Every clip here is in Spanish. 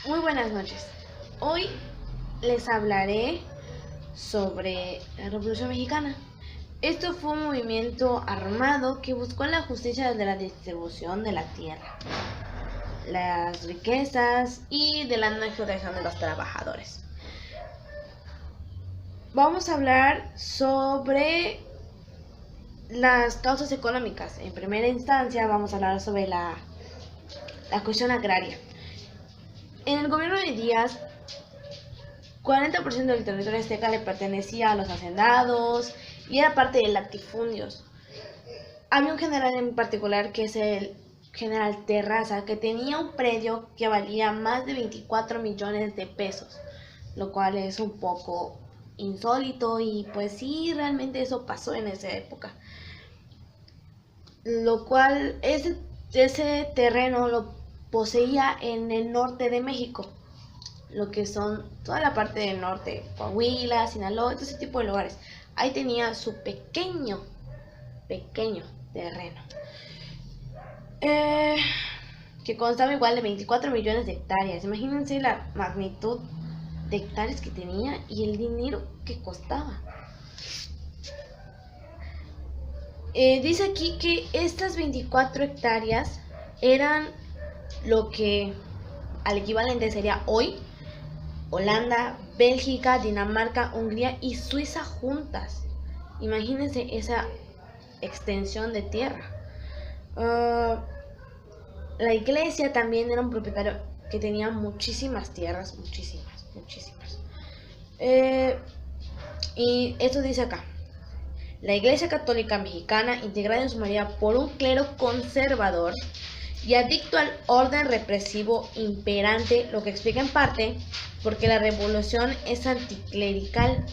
Muy buenas noches. Hoy les hablaré sobre la Revolución Mexicana. Esto fue un movimiento armado que buscó la justicia de la distribución de la tierra, las riquezas y de la no explotación de los trabajadores. Vamos a hablar sobre las causas económicas. En primera instancia vamos a hablar sobre la cuestión agraria. En el gobierno de Díaz, 40% del territorio azteca le pertenecía a los hacendados y era parte de latifundios. Había un general en particular que es el general Terraza, que tenía un predio que valía más de 24 millones de pesos, lo cual es un poco insólito y pues sí, realmente eso pasó en esa época. Lo cual ese terreno lo poseía en el norte de México, lo que son toda la parte del norte, Coahuila, Sinaloa, todo ese tipo de lugares. Ahí tenía su pequeño terreno, que constaba igual de 24 millones de hectáreas. Imagínense la magnitud de hectáreas que tenía y el dinero que costaba. Dice aquí que estas 24 hectáreas eran lo que al equivalente sería hoy Holanda, Bélgica, Dinamarca, Hungría y Suiza juntas. Imagínense esa extensión de tierra. La iglesia también era un propietario que tenía muchísimas tierras, muchísimas. Y esto dice acá: la Iglesia Católica Mexicana, integrada en su mayoría por un clero conservador y adicto al orden represivo imperante, lo que explica en parte porque la revolución es anticlerical.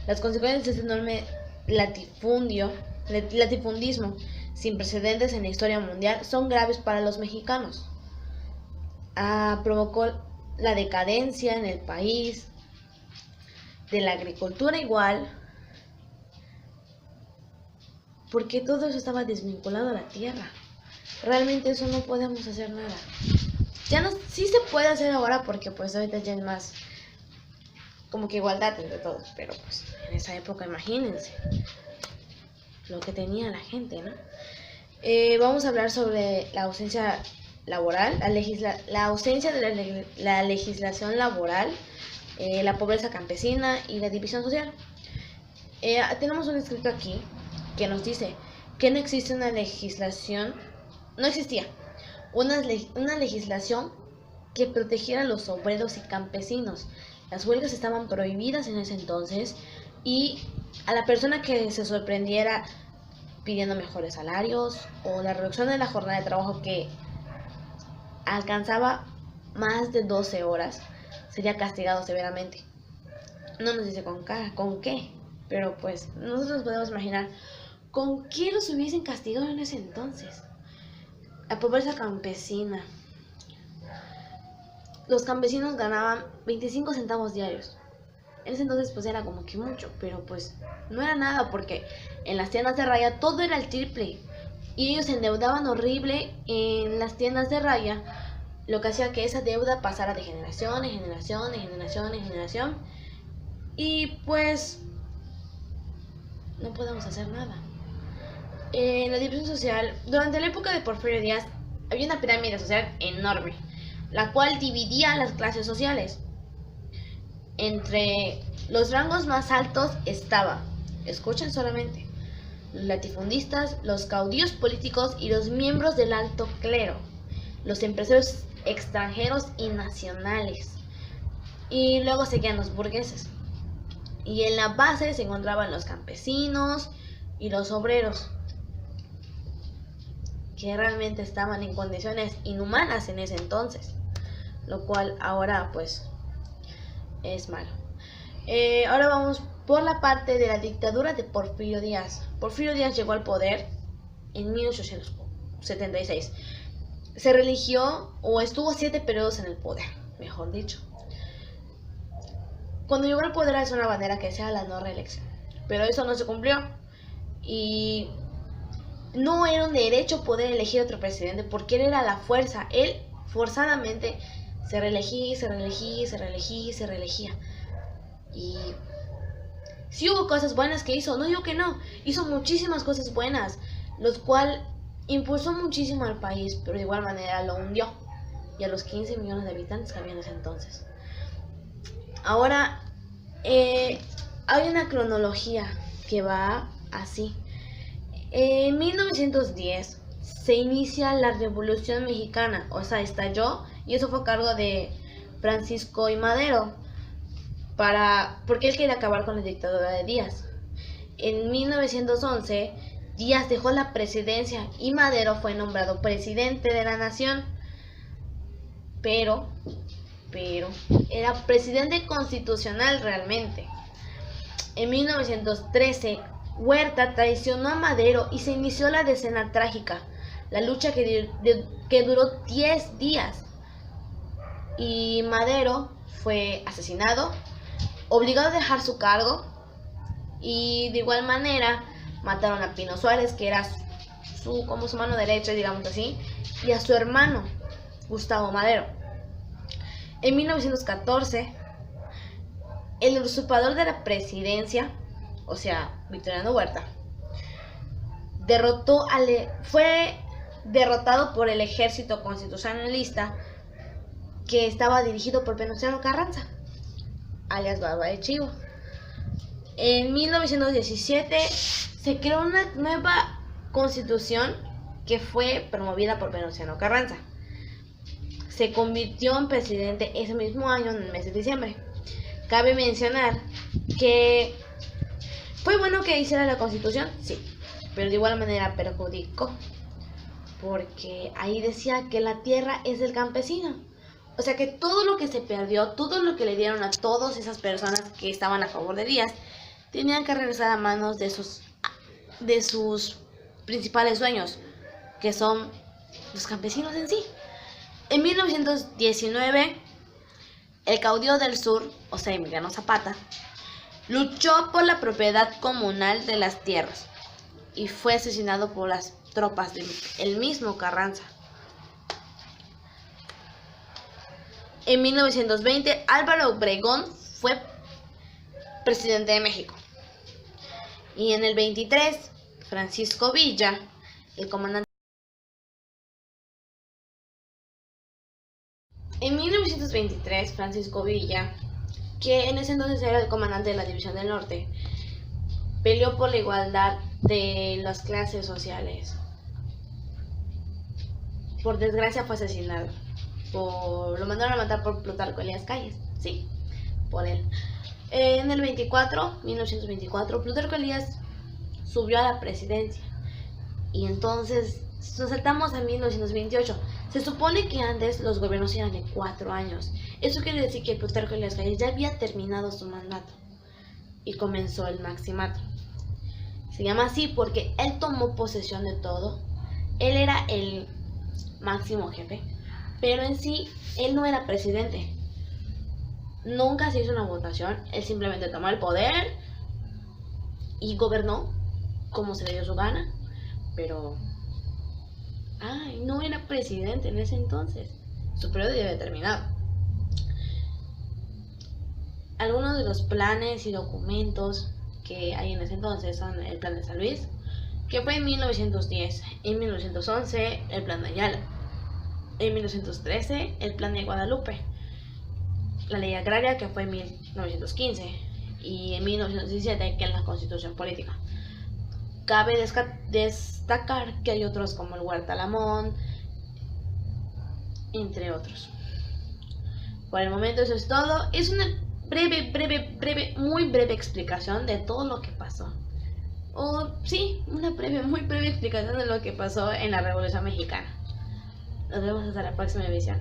Las consecuencias de este enorme latifundismo sin precedentes en la historia mundial son graves para los mexicanos. Provocó la decadencia en el país, de la agricultura igual, porque todo eso estaba desvinculado a la tierra. Realmente eso no podemos hacer nada. Ya no, sí se puede hacer ahora porque pues ahorita ya es más como que igualdad entre todos, pero pues en esa época imagínense lo que tenía la gente, ¿no? Vamos a hablar sobre la ausencia laboral, la ausencia de la legislación laboral, la pobreza campesina y la división social. Tenemos un escrito aquí que nos dice que no existe una legislación, no existía una legislación que protegiera a los obreros y campesinos. Las huelgas estaban prohibidas en ese entonces y a la persona que se sorprendiera pidiendo mejores salarios o la reducción de la jornada de trabajo que alcanzaba más de 12 horas sería castigado severamente. No nos dice con qué, pero pues nosotros podemos imaginar con qué los hubiesen castigado en ese entonces. La pobreza campesina. Los campesinos ganaban 25 centavos diarios. En ese entonces pues era como que mucho, pero pues no era nada porque en las tiendas de raya todo era el triple. Y ellos se endeudaban horrible en las tiendas de raya, lo que hacía que esa deuda pasara de generación en generación. Y pues no podemos hacer nada. En la división social, durante la época de Porfirio Díaz, había una pirámide social enorme, la cual dividía las clases sociales. Entre los rangos más altos estaba, escuchen solamente, los latifundistas, los caudillos políticos y los miembros del alto clero, los empresarios extranjeros y nacionales. Y luego seguían los burgueses. Y en la base se encontraban los campesinos y los obreros, que realmente estaban en condiciones inhumanas en ese entonces, lo cual ahora pues es malo. Ahora vamos por la parte de la dictadura de Porfirio Díaz. Porfirio Díaz llegó al poder en 1876. Se religió o estuvo 7 periodos en el poder, mejor dicho. Cuando llegó al poder hizo una bandera que sea la no reelección, pero eso no se cumplió y no era un derecho poder elegir otro presidente porque él era la fuerza. Él forzadamente se reelegía, y sí hubo cosas buenas que hizo, no digo que no, hizo muchísimas cosas buenas, los cual impulsó muchísimo al país, pero de igual manera lo hundió, y a los 15 millones de habitantes que había en ese entonces. Ahora, hay una cronología que va así. En 1910 se inicia la Revolución Mexicana, o sea, estalló, y eso fue a cargo de Francisco I. Madero, porque él quería acabar con la dictadura de Díaz. En 1911, Díaz dejó la presidencia y Madero fue nombrado presidente de la nación, pero era presidente constitucional realmente. En 1913, Huerta traicionó a Madero y se inició la Decena Trágica, la lucha que duró 10 días. Y Madero fue asesinado, obligado a dejar su cargo, y de igual manera mataron a Pino Suárez, que era como su mano derecha, digamos así, y a su hermano, Gustavo Madero. En 1914, el usurpador de la presidencia, o sea, Victoriano Huerta, fue derrotado por el ejército constitucionalista que estaba dirigido por Venustiano Carranza, alias Barba de Chivo. En 1917 se creó una nueva constitución que fue promovida por Venustiano Carranza. Se convirtió en presidente ese mismo año, en el mes de diciembre. Cabe mencionar que fue bueno que hiciera la constitución, sí, pero de igual manera perjudicó, porque ahí decía que la tierra es del campesino. O sea que todo lo que se perdió, todo lo que le dieron a todas esas personas que estaban a favor de Díaz, tenían que regresar a manos de sus principales dueños, que son los campesinos en sí. En 1919, el caudillo del sur, o sea, Emiliano Zapata, luchó por la propiedad comunal de las tierras y fue asesinado por las tropas del mismo Carranza. En 1920, Álvaro Obregón fue presidente de México. Y en el 23, Francisco Villa, el comandante. En 1923, Francisco Villa, que en ese entonces era el comandante de la División del Norte, peleó por la igualdad de las clases sociales. Por desgracia fue asesinado. Lo mandaron a matar por Plutarco Elías Calles. Sí, por él. En el 1924, Plutarco Elías subió a la presidencia. Y entonces nos saltamos a 1928. Se supone que antes los gobiernos eran de 4 años. Eso quiere decir que Plutarco Elías Calles ya había terminado su mandato y comenzó el maximato. Se llama así porque él tomó posesión de todo. Él era el máximo jefe, pero en sí él no era presidente. Nunca se hizo una votación. Él simplemente tomó el poder y gobernó como se le dio su gana, pero no era presidente en ese entonces. Su periodo ya había terminado. Algunos de los planes y documentos que hay en ese entonces son el Plan de San Luis, que fue en 1910, en 1911 el Plan de Ayala, en 1913 el Plan de Guadalupe, la Ley Agraria, que fue en 1915, y en 1917 que es la Constitución Política. Cabe destacar que hay otros como el Huerta Lamón, entre otros. Por el momento eso es todo. Es una muy breve explicación de todo lo que pasó. Una muy breve explicación de lo que pasó en la Revolución Mexicana. Nos vemos hasta la próxima edición.